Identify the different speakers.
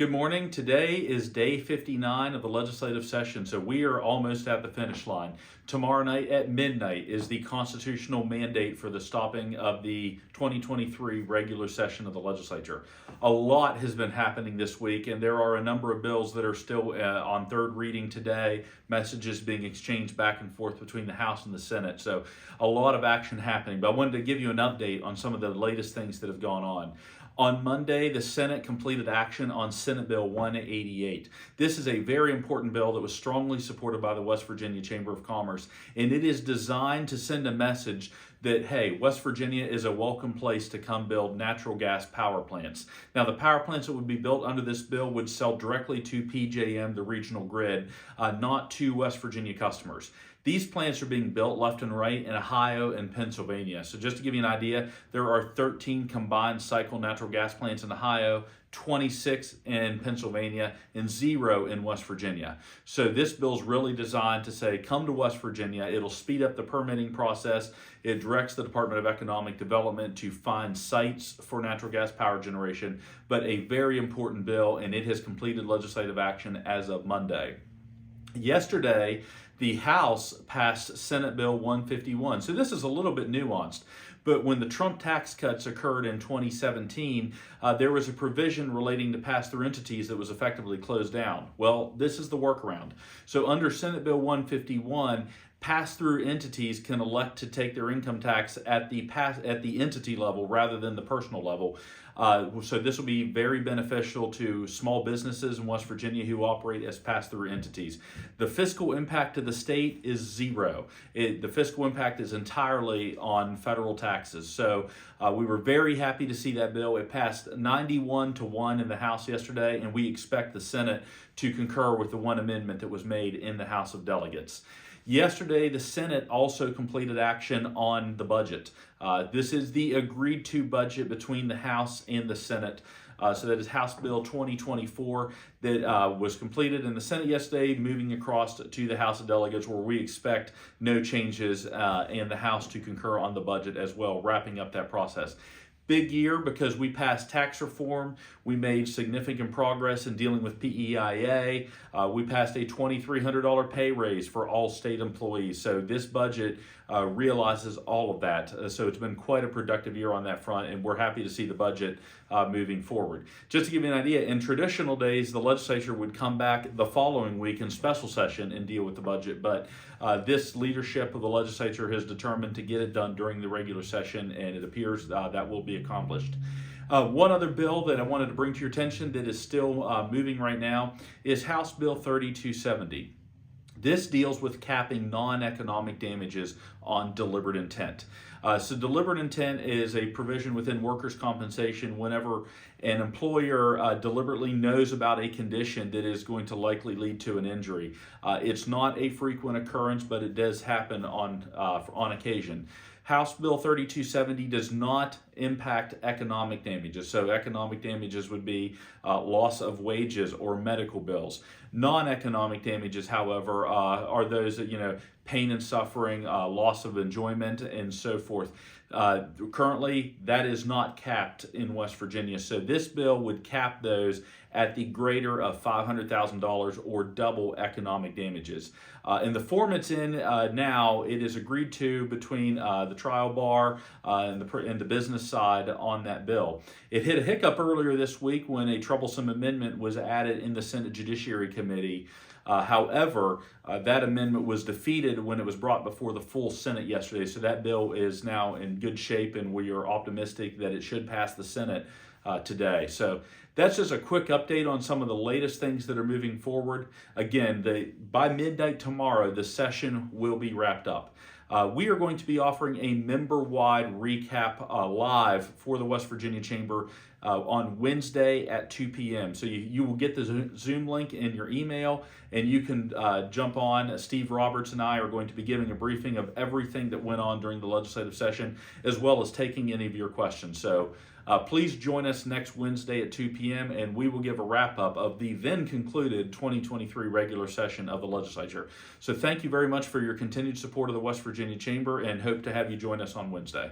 Speaker 1: Good morning. Today is day 59 of the legislative session, so we are almost at the finish line. Tomorrow night at midnight is the constitutional mandate for the stopping of the 2023 regular session of the legislature. A lot has been happening this week, and there are a number of bills that are still on third reading today, messages being exchanged back and forth between the House and the Senate. So a lot of action happening, but I wanted to give you an update on some of the latest things that have gone on. On Monday, the Senate completed action on Senate Bill 188. This is a very important bill that was strongly supported by the West Virginia Chamber of Commerce, and it is designed to send a message that, hey, West Virginia is a welcome place to come build natural gas power plants. Now, the power plants that would be built under this bill would sell directly to PJM, the regional grid, not to West Virginia customers. These plants are being built left and right in Ohio and Pennsylvania. So just to give you an idea, there are 13 combined cycle natural gas plants in Ohio, 26 in Pennsylvania, and 0 in West Virginia. So this bill is really designed to say, come to West Virginia. It'll speed up the permitting process. It directs the Department of Economic Development to find sites for natural gas power generation, but a very important bill, and it has completed legislative action as of Monday. Yesterday, the House passed Senate Bill 151. So this is a little bit nuanced, but when the Trump tax cuts occurred in 2017, there was a provision relating to pass-through entities that was effectively closed down. Well, this is the workaround. So under Senate Bill 151, pass-through entities can elect to take their income tax at the entity level rather than the personal level. So this will be very beneficial to small businesses in West Virginia who operate as pass-through entities. The fiscal impact to the state is 0. The fiscal impact is entirely on federal taxes. So we were very happy to see that bill. It passed 91-1 in the House yesterday, and we expect the Senate to concur with the one amendment that was made in the House of Delegates. Yesterday, the Senate also completed action on the budget. This is the agreed to budget between the House and the Senate. So that is House Bill 2024 that was completed in the Senate yesterday, moving across to the House of Delegates, where we expect no changes and the House to concur on the budget as well, wrapping up that process. Big year because we passed tax reform. We made significant progress in dealing with PEIA. We passed a $2,300 pay raise for all state employees. So this budget realizes all of that. So it's been quite a productive year on that front, and we're happy to see the budget moving forward. Just to give you an idea, in traditional days, the legislature would come back the following week in special session and deal with the budget. But this leadership of the legislature has determined to get it done during the regular session, and it appears that will be accomplished. One other bill that I wanted to bring to your attention that is still moving right now is House Bill 3270. This deals with capping non-economic damages on deliberate intent. So deliberate intent is a provision within workers' compensation whenever an employer deliberately knows about a condition that is going to likely lead to an injury. It's not a frequent occurrence, but it does happen on occasion. House Bill 3270 does not impact economic damages. So economic damages would be loss of wages or medical bills. Non-economic damages, however, are those that, pain and suffering, loss of enjoyment, and so forth. Currently, that is not capped in West Virginia. So this bill would cap those at the greater of $500,000 or double economic damages. In the form it's in now, it is agreed to between the trial bar and the business side on that bill. It hit a hiccup earlier this week when a troublesome amendment was added in the Senate Judiciary Committee. However, that amendment was defeated when it was brought before the full Senate yesterday. So that bill is now in good shape, and we are optimistic that it should pass the Senate today. So that's just a quick update on some of the latest things that are moving forward. Again, by midnight tomorrow, the session will be wrapped up. We are going to be offering a member-wide recap live for the West Virginia Chamber on Wednesday at 2 p.m. So you will get the Zoom link in your email, and you can jump on. Steve Roberts and I are going to be giving a briefing of everything that went on during the legislative session, as well as taking any of your questions. So please join us next Wednesday at 2 p.m., and we will give a wrap-up of the then concluded 2023 regular session of the legislature. So thank you very much for your continued support of the West Virginia Chamber, and hope to have you join us on Wednesday.